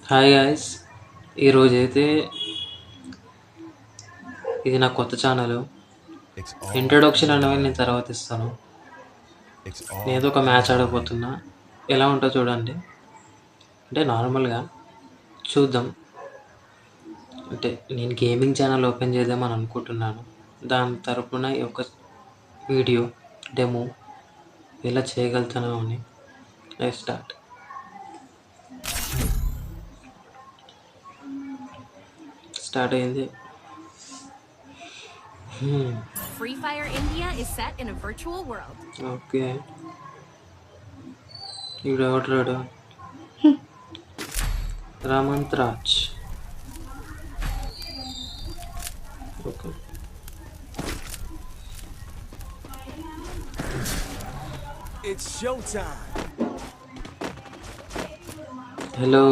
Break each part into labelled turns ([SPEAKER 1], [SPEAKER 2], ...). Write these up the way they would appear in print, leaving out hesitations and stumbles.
[SPEAKER 1] Hi guys, ఈరోజైతే ఇది నా కొత్త ఛానల్. ఇంట్రొడక్షన్ అనేవి నేను తర్వాత ఇస్తాను. నేను ఒక మ్యాచ్ ఆడకపోతున్నా, ఎలా ఉంటుందో చూడండి. అంటే నార్మల్గా చూద్దాం. అంటే నేను గేమింగ్ ఛానల్ ఓపెన్ చేద్దామని అనుకుంటున్నాను. దాని తరపున ఈ యొక్క వీడియో డెమో ఎలా చేయగలుగుతానో అని స్టార్ట్. స్టార్ట్ అయింది.
[SPEAKER 2] Free Fire India is set in a virtual world.
[SPEAKER 1] Okay, ఇప్పుడు ఎవరు Ramanth Raj. Okay,
[SPEAKER 3] It's showtime.
[SPEAKER 1] Hello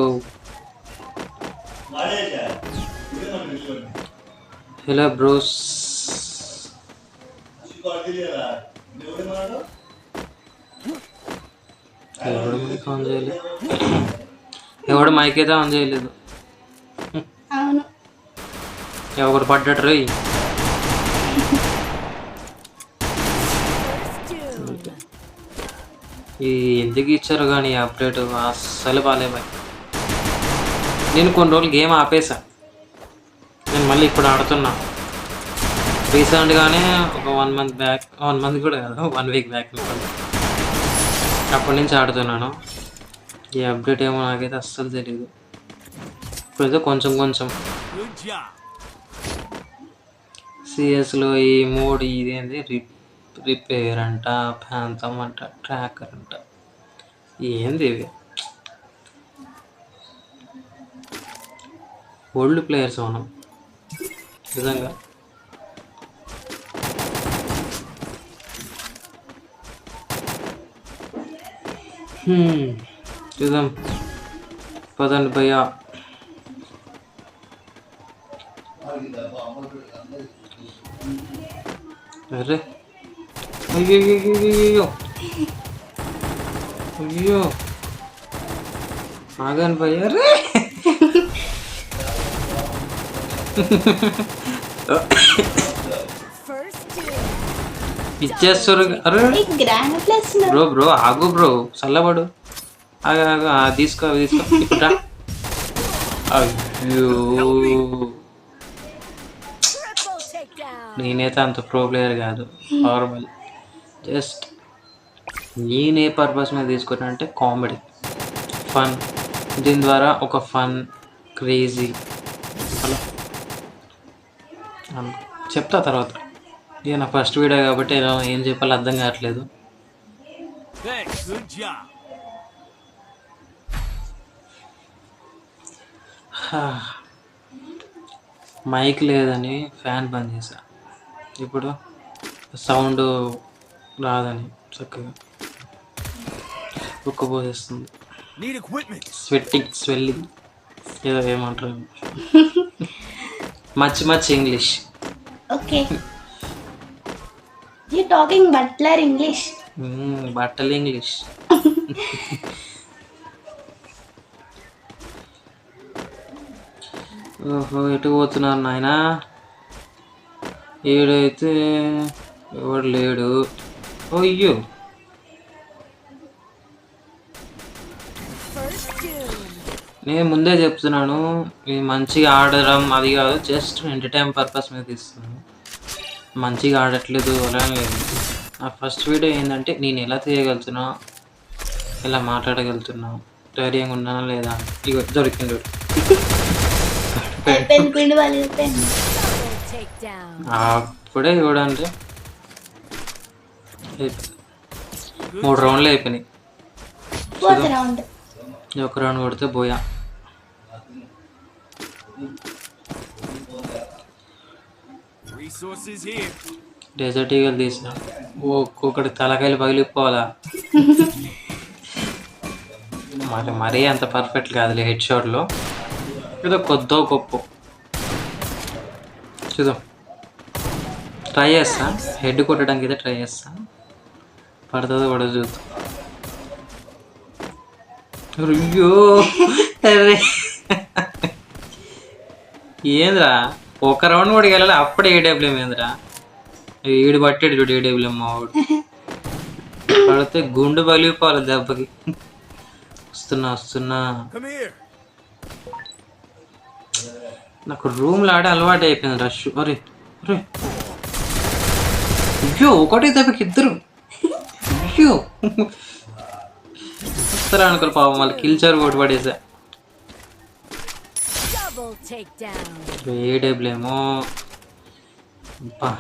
[SPEAKER 1] hello bros. ఎవడు మైక్ ఆన్ చేయలేదు, ఎవడు మైక్ అయితే ఆన్ చేయలేదు.
[SPEAKER 4] అవును,
[SPEAKER 1] ఎవరు పడ్డాడు రీ. ఈ ఎందుకు ఇచ్చారు కానీ అప్డేట్ అస్సలు బాగాలేబాయ్. నేను కొన్ని రోజులు గేమ్ ఆపేసా, నేను మళ్ళీ ఇప్పుడు ఆడుతున్నా. రీసెంట్గానే ఒక 1 మంత్ బ్యాక్, 1 మంత్ కూడా కాదు, 1 వీక్ బ్యాక్ అప్పటి నుంచి ఆడుతున్నాను. ఈ అప్డేట్ ఏమో నాకైతే అస్సలు తెలియదు. ఇప్పుడైతే కొంచెం కొంచెం
[SPEAKER 3] Good job.
[SPEAKER 1] సిఎస్లో ఈ మోడ్ ఇదేంది రిపేర్ అంట, ఫ్యాంతమ్ అంట, ట్రాకర్ అంట, ఏంది ఇవి? ఓల్డ్ ప్లేయర్స్ మనం నిజంగా. చూద్దాం పదండి భయ్యా. అరే అయ్యో అయ్యో అయ్యో ఆగాను భయ్యా. అరే ఇచ్చేస్తారు. అరే బ్రో బ్రో ఆగు బ్రో, చల్లబడు. ఆగా ఆగా తీసుకో తీసుకో ఇప్పుడు. అయ్యో
[SPEAKER 2] Triple takedown.
[SPEAKER 1] నేనైతే అంత ప్రో ప్లేయర్ కాదు, నార్మల్ జస్ట్. నేనే పర్పస్ మీద తీసుకున్నా అంటే కామెడీ, ఫన్. దీని ద్వారా ఒక ఫన్, క్రేజీ అలా చెప్తా తర్వాత. ఇక నా ఫస్ట్ వీడియో కాబట్టి ఏం చెప్పాలో అర్థం కావట్లేదు.
[SPEAKER 3] Thanks. Good job.
[SPEAKER 1] మైక్ లేదని ఫ్యాన్ బంద్ చేశా, ఇప్పుడు సౌండ్ రాదని చక్కగా ఉక్కపోసేస్తుంది.
[SPEAKER 3] Need equipment.
[SPEAKER 1] స్వెల్లింగ్ ఏదో ఏమంటారు, much English.
[SPEAKER 4] Okay. You talking butler English.
[SPEAKER 1] బట్టలు ఇంగ్లీష్. ఓహో, ఎటు పోతున్నారు నాయనా? ఏడైతే ఎవడు లేడు. అయ్యో నేను ముందే చెప్తున్నాను, ఇది మంచిగా ఆడడం అది కాదు, జస్ట్ ఎంటర్టైన్ పర్పస్ మీద తీస్తున్నాను. మంచిగా ఆడట్లేదు అలా లేదు. నా ఫస్ట్ వీడియో ఏంటంటే నేను ఎలా తీయగలుగుతున్నా, ఎలా మాట్లాడగలుగుతున్నా, ధైర్యంగా ఉన్నానా లేదా. ఇగో దొరికింది.
[SPEAKER 2] Double takedown.
[SPEAKER 1] అప్పుడే చూడండి 3 రౌండ్లు అయిపోయినాయి.
[SPEAKER 4] రౌండ్
[SPEAKER 1] ఒక రౌండ్ కొడితే పోయా.
[SPEAKER 3] Resources here.
[SPEAKER 1] డెజర్ట్ ఈగలు తీసిన ఒక్కొక్కటి తలకాయలు పగిలిపోవాలా. మరీ అంత పర్ఫెక్ట్ కాదులే హెడ్ షాట్లో, ఏదో కొద్దో గొప్ప. చూద్దాం, ట్రై చేస్తా. హెడ్ కొట్టడానికి అయితే ట్రై చేస్తా, పడుతుందో కూడా చూద్దాం. అయ్యో అరే ఏంద్రా ఒక రౌండ్ కూడా వెళ్ళాలి అప్పుడే ఏడబ్ల్యూఎం ఏంద్రా ఈడు పట్టాడు చూడు ఏడబ్ల్యూఎం మావాడు పడితే గుండు పగిలిపోవాలి దెబ్బకి వస్తున్నా
[SPEAKER 3] Come here.
[SPEAKER 1] నాకు రూమ్లో ఆడే అలవాటు అయిపోయింది రష్ అరే అరే అయ్యో ఒకటే దెబ్బకి ఇద్దరు అయ్యో వస్తారా అనుకోరు పాపం వాళ్ళు కిల్చారు కొట్టి పడేసా
[SPEAKER 2] Double takedown.
[SPEAKER 1] ఏడేబులేమో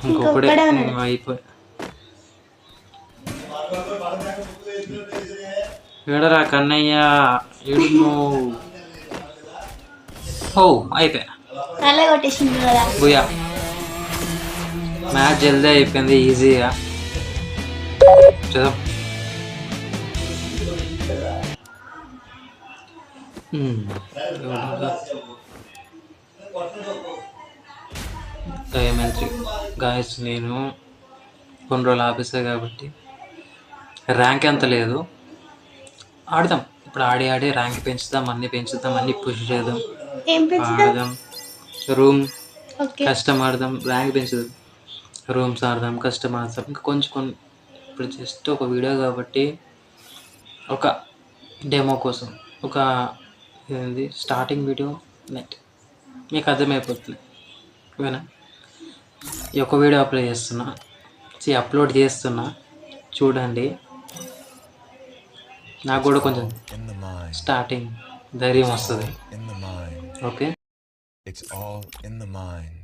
[SPEAKER 1] ఇంకొకడే అయిపోయి ఏడరా కన్నయ్య ఏడు ఓ అయిపోయా
[SPEAKER 4] అలా కొట్టేసింది కదా.
[SPEAKER 1] బుయా మ్యాచ్ జల్దీ అయిపోయింది ఈజీగా చదువు డైమండ్రీ గాయస్ నేను కొన్ని రోజులు ఆపేసా కాబట్టి ర్యాంక్ ఎంత లేదు ఆడదాం ఇప్పుడు ఆడి ర్యాంక్ పెంచుదాం అన్ని పుష్ చేద్దాం
[SPEAKER 4] ఏం పెంచుతా?
[SPEAKER 1] ఆడదాం రూమ్
[SPEAKER 4] ఓకే
[SPEAKER 1] కష్టం ఆడదాం ర్యాంక్ పెంచుదాం రూమ్స్ ఆడదాం కష్టం ఆడదాం ఇంకా కొంచెం ఇప్పుడు జస్ట్ ఒక వీడియో కాబట్టి ఒక డెమో కోసం ఒక ఏంది స్టార్టింగ్ వీడియో నెట్ మీకు అర్థమైపోతుంది ఓకేనా ఈ ఒక వీడియో అప్లోడ్ చేస్తున్నా చూడండి నాకు కూడా కొంచెం
[SPEAKER 5] In the mind,
[SPEAKER 1] స్టార్టింగ్ ధైర్యం వస్తుంది
[SPEAKER 5] in the mind.
[SPEAKER 1] Okay
[SPEAKER 5] It's all in the mind.